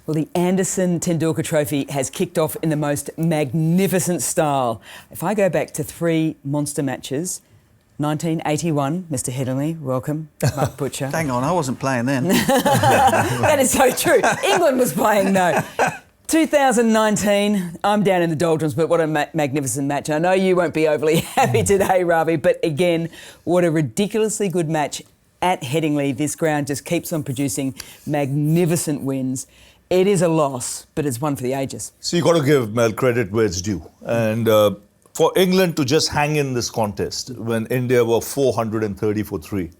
Well, the Anderson Tendulkar Trophy has kicked off in the most magnificent style. If I go back to 3 monster matches, 1981, Mr. Headingley, welcome. Mark Butcher. Hang on, I wasn't playing then. That is so true. England was playing, no. 2019, I'm down in the doldrums, but what a magnificent match. I know you won't be overly happy today, Ravi, but again, what a ridiculously good match at Headingley. This ground just keeps on producing magnificent wins. It is a loss, but it's one for the ages. So you've got to give Mel credit where it's due. And for England to just hang in this contest when India were 430 for 3,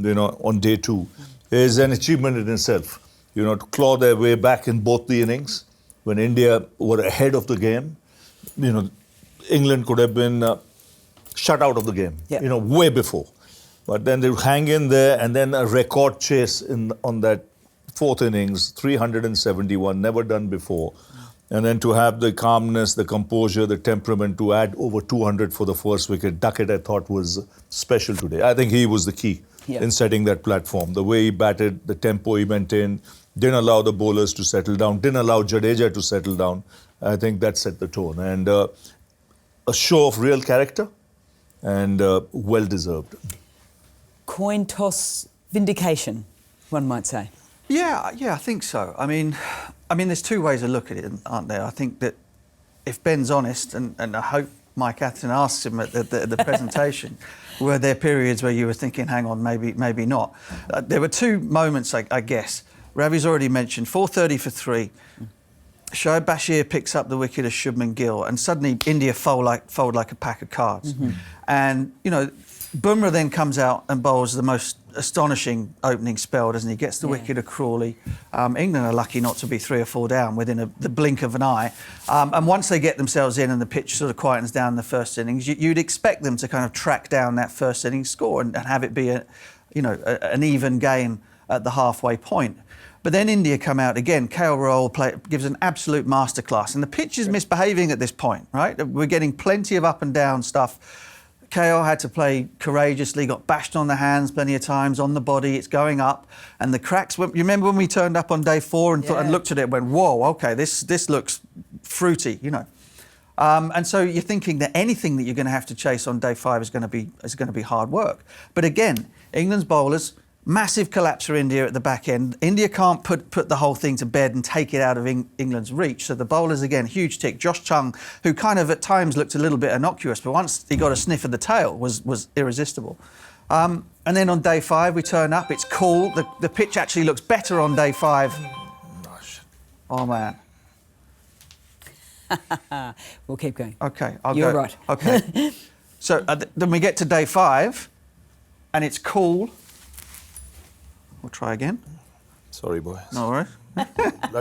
on day 2, is an achievement in itself. To claw their way back in both the innings. When India were ahead of the game, England could have been shut out of the game, way before. But then they hang in there, and then a record chase on that 4th innings, 371, never done before. And then to have the calmness, the composure, the temperament to add over 200 for the first wicket. Duckett, I thought, was special today. I think he was the key in setting that platform. The way he batted, the tempo he maintained, didn't allow the bowlers to settle down, didn't allow Jadeja to settle down. I think that set the tone. And a show of real character and well-deserved. Coin toss vindication, one might say. Yeah, I think so. I mean, there's 2 ways to look at it, aren't there? I think that if Ben's honest, and I hope Mike Atherton asks him at the presentation, were there periods where you were thinking, hang on, maybe not? There were 2 moments, I guess. Ravi's already mentioned 430 for 3. Shoaib Bashir picks up the wicket of Shubman Gill, and suddenly India fold like a pack of cards. And Bumrah then comes out and bowls the most astonishing opening spell, doesn't he? Gets the wicket of Crawley. England are lucky not to be 3 or 4 down within the blink of an eye. And once they get themselves in and the pitch sort of quietens down in the first innings, you'd expect them to kind of track down that first innings score and have it be an even game at the halfway point. But then India come out again. KL Rahul gives an absolute masterclass, and the pitch is misbehaving at this point, right? We're getting plenty of up and down stuff. KL had to play courageously, got bashed on the hands plenty of times, on the body, it's going up, and the cracks. You remember when we turned up on day 4 and looked at it and went, whoa, okay, this looks fruity, And so you're thinking that anything that you're going to have to chase on day 5 is going to be hard work. But again, England's bowlers, massive collapse for India at the back end. India can't put the whole thing to bed and take it out of England's reach. So the bowlers, again, huge tick. Josh Chung, who kind of at times looked a little bit innocuous, but once he got a sniff of the tail, was irresistible. And then on day 5, we turn up. It's cool. The pitch actually looks better on day 5. Oh, man. We'll keep going. OK, You're right. OK. So then we get to day 5, and it's cool. We'll try again. Sorry, boys. No worries.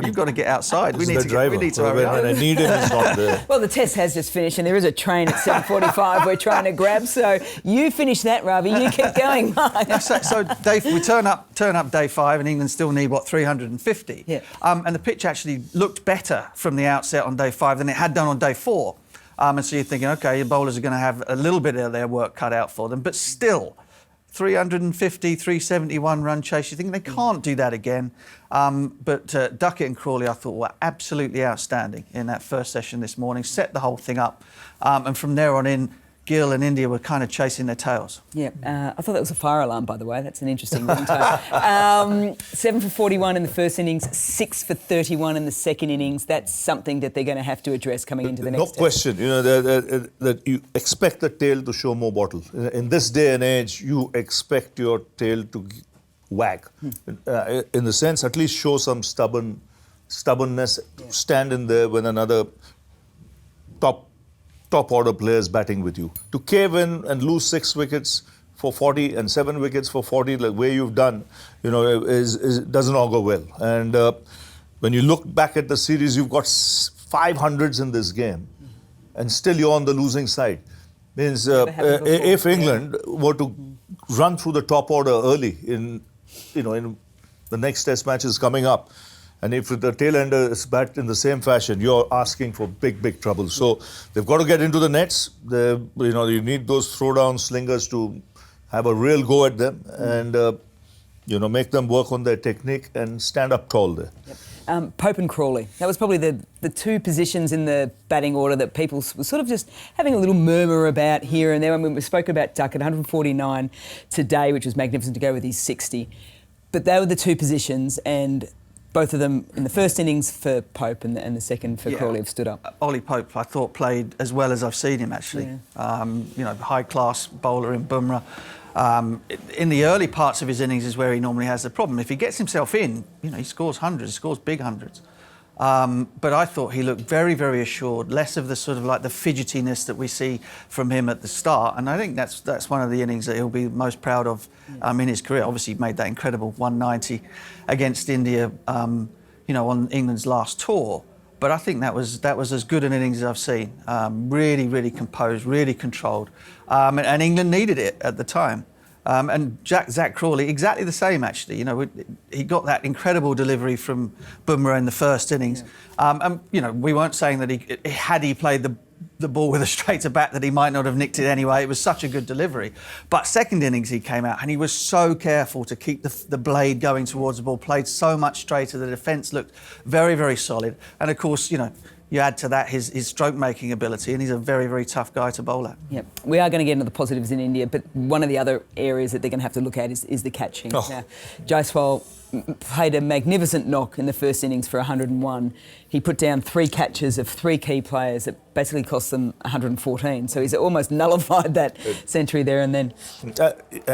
You've got to get outside. We need to hurry up. When I need him, he's not there. Well, the test has just finished, and there is a train at 7:45 we're trying to grab. So you finish that, Ravi. You keep going, Mark. So Dave, we turn up day 5, and England still need 350. Yeah. And the pitch actually looked better from the outset on day 5 than it had done on day 4. And so you're thinking, OK, your bowlers are going to have a little bit of their work cut out for them, but still. 350, 371 run chase. You think they can't do that again. But Duckett and Crawley, I thought, were absolutely outstanding in that first session this morning. Set the whole thing up. And from there on in, Gill and India were kind of chasing their tails. Yeah, I thought that was a fire alarm, by the way. That's an interesting ringtone. 7 for 41 in the first innings, 6 for 31 in the second innings. That's something that they're going to have to address coming into the next test. No question, that you expect the tail to show more bottle. In this day and age, you expect your tail to wag. In the sense, at least show some stubbornness, stand in there when another top order players batting with you. To cave in and lose 6 wickets for 40 and 7 wickets for 40, like way you've done, doesn't augur well. And when you look back at the series, you've got 500s in this game, and still you're on the losing side. Means if England were to run through the top order early in the next Test matches coming up, and if the tail ender is backed in the same fashion, you're asking for big trouble. So they've got to get into the nets. You need those throwdown slingers to have a real go at them and make them work on their technique and stand up tall there. Yep. Pope and Crawley. That was probably the two positions in the batting order that people were sort of just having a little murmur about here and there. I mean, we spoke about Duckett, 149 today, which was magnificent to go with his 60. But they were the two positions, and both of them in the first innings for Pope and the second for Crawley have stood up. Ollie Pope, I thought, played as well as I've seen him, actually. Yeah. You know, high-class bowler in Bumrah. In the early parts of his innings is where he normally has the problem. If he gets himself in, you know, he scores hundreds, he scores big hundreds. But I thought he looked very, very assured, less of the sort of like the fidgetiness that we see from him at the start. And I think that's one of the innings that he'll be most proud of in his career. Obviously, he made that incredible 190 against India, you know, on England's last tour. But I think that was as good an innings as I've seen. Really, really composed, really controlled. And England needed it at the time. And Zach Crawley, exactly the same, actually. You know, he got that incredible delivery from Bumrah in the first innings. And, you know, we weren't saying that had he played the ball with a straighter bat that he might not have nicked it anyway. It was such a good delivery. But second innings he came out and he was so careful to keep the blade going towards the ball, played so much straighter, the defence looked very, very solid. And of course, you know, you add to that his stroke-making ability, and he's a very, very tough guy to bowl at. Yep. We are going to get into the positives in India, but one of the other areas that they're going to have to look at is the catching. Oh. Now, Jaiswal played a magnificent knock in the first innings for 101. He put down 3 catches of 3 key players that basically cost them 114. So he's almost nullified that century there and then.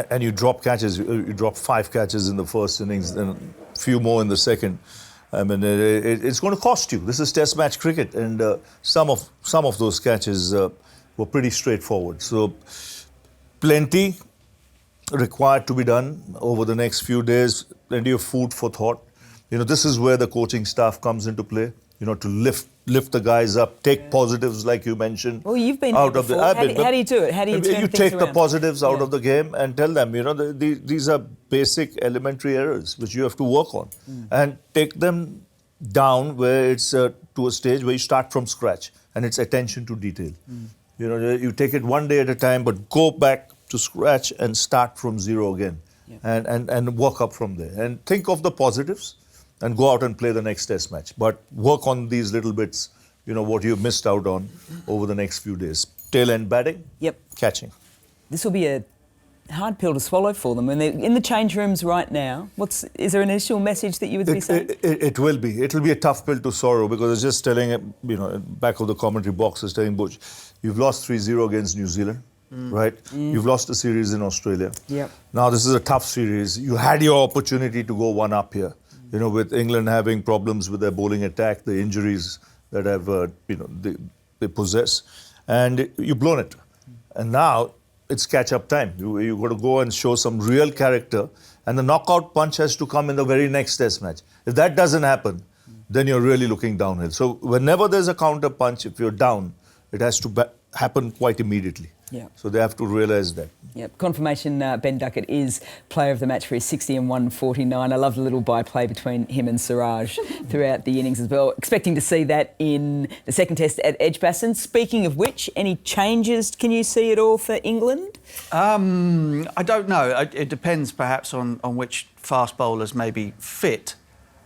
And you drop catches. You drop 5 catches in the first innings, and a few more in the second. I mean, it's going to cost you. This is Test match cricket, and some of those catches were pretty straightforward. So, plenty required to be done over the next few days. Plenty of food for thought. You know, this is where the coaching staff comes into play. You know, to lift the guys up, take positives like you mentioned. Well, you've been out there of before. the. How do you do it? How do you turn You things take the around? positives out of the game and tell them, you know, these are basic elementary errors which you have to work on, and take them down where it's to a stage where you start from scratch, and it's attention to detail. You know, you take it one day at a time, but go back to scratch and start from zero again, and work up from there, and think of the positives. And go out and play the next Test match. But work on these little bits, you know, what you've missed out on over the next few days. Tail end batting, catching. This will be a hard pill to swallow for them. When they're in the change rooms right now, is there an initial message that you would be saying? It will be. It will be a tough pill to swallow, because it's just telling, you know, back of the commentary box is telling Butch, you've lost 3-0 against New Zealand, right? You've lost a series in Australia. Yep. Now this is a tough series. You had your opportunity to go one up here. You know, with England having problems with their bowling attack, the injuries that have, you know, they possess, and you've blown it. And now it's catch-up time. You've got to go and show some real character, and the knockout punch has to come in the very next Test match. If that doesn't happen, then you're really looking downhill. So whenever there's a counter punch, if you're down, it has to happen quite immediately. Yeah. So they have to realise that. Yep. Confirmation Ben Duckett is player of the match for his 60 and 149. I love the little byplay between him and Siraj throughout the innings as well. Expecting to see that in the second Test at Edgbaston. Speaking of which, any changes can you see at all for England? I don't know. It depends perhaps on which fast bowlers may be fit.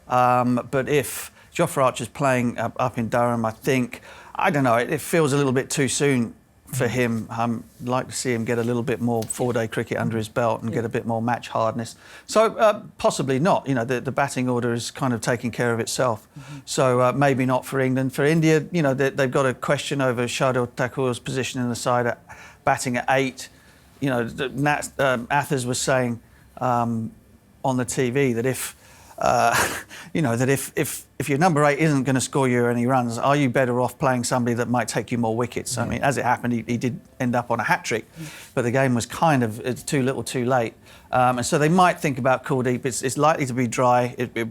But if Jofra Archer's playing up in Durham, I don't know, it feels a little bit too soon for him. I'd like to see him get a little bit more 4-day cricket under his belt and get a bit more match hardness. So possibly not. You know, the batting order is kind of taking care of itself. So maybe not for England. For India, you know, they've got a question over Shardul Thakur's position in the side batting at 8. You know, Athers was saying on the TV that if you know, that if your number 8 isn't going to score you any runs, are you better off playing somebody that might take you more wickets? I mean, as it happened, he did end up on a hat-trick, but the game was kind of too little too late. And so they might think about Kuldeep. It's likely to be dry. It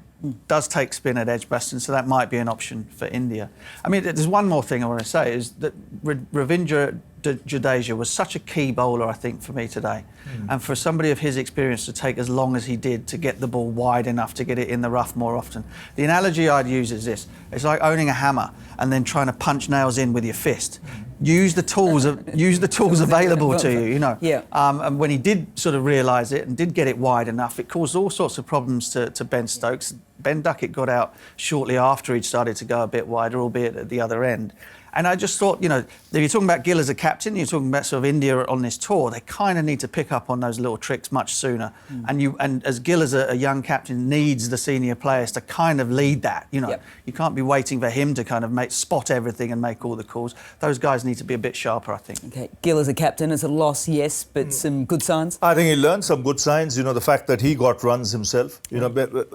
does take spin at Edgbaston, so that might be an option for India. I mean, there's one more thing I want to say, is that Ravindra Jadeja was such a key bowler, I think, for me today. And for somebody of his experience to take as long as he did to get the ball wide enough to get it in the rough more often. The analogy I'd use is this. It's like owning a hammer and then trying to punch nails in with your fist. Use the tools available to you, you know. Yeah. And when he did sort of realise it and did get it wide enough, it caused all sorts of problems to Ben Stokes. Ben Duckett got out shortly after he'd started to go a bit wider, albeit at the other end. And I just thought, if you're talking about Gill as a captain, you're talking about sort of India on this tour, they kind of need to pick up on those little tricks much sooner. And as Gill as a young captain needs the senior players to kind of lead that, You can't be waiting for him to kind of spot everything and make all the calls. Those guys need to be a bit sharper, I think. Okay, Gill as a captain is a loss, yes, but some good signs? I think he learned some good signs. The fact that he got runs himself.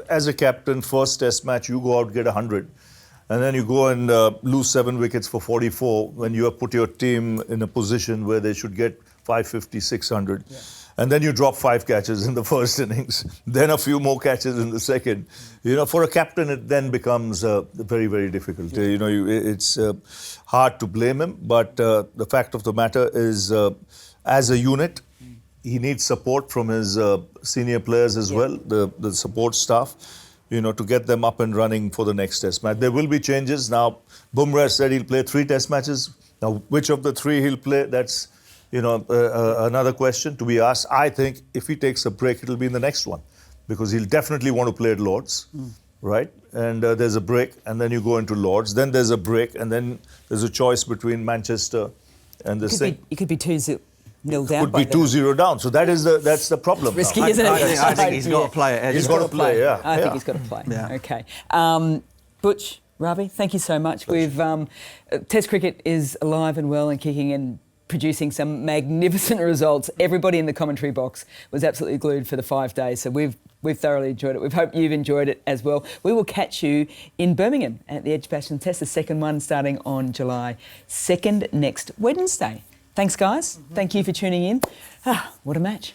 As a captain, first test match, you go out, get 100. And then you go and lose 7 wickets for 44 when you have put your team in a position where they should get 550, 600. Yeah. And then you drop 5 catches in the first innings, then a few more catches in the second. For a captain, it then becomes very, very difficult. Yeah. It's hard to blame him, but the fact of the matter is, as a unit, he needs support from his senior players as well, the support staff. To get them up and running for the next test match. There will be changes. Now, Bumrah said he'll play 3 test matches. Now, which of the 3 he'll play, that's, another question to be asked. I think if he takes a break, it'll be in the next one because he'll definitely want to play at Lord's, right? And there's a break, and then you go into Lord's. Then there's a break, and then there's a choice between Manchester and the thing. It could be 2-0 down. Could be 2-0 down. So that's the problem. It's risky, isn't it? I think he's got to play it. He's got to play, yeah. I think he's got to play. Yeah. Okay. Butch, Ravi, thank you so much. Test cricket is alive and well and kicking and producing some magnificent results. Everybody in the commentary box was absolutely glued for the 5 days. So we've thoroughly enjoyed it. We hope you've enjoyed it as well. We will catch you in Birmingham at the Edgbaston Test, the second one starting on July 2nd next Wednesday. Thanks, guys. Thank you for tuning in. What a match.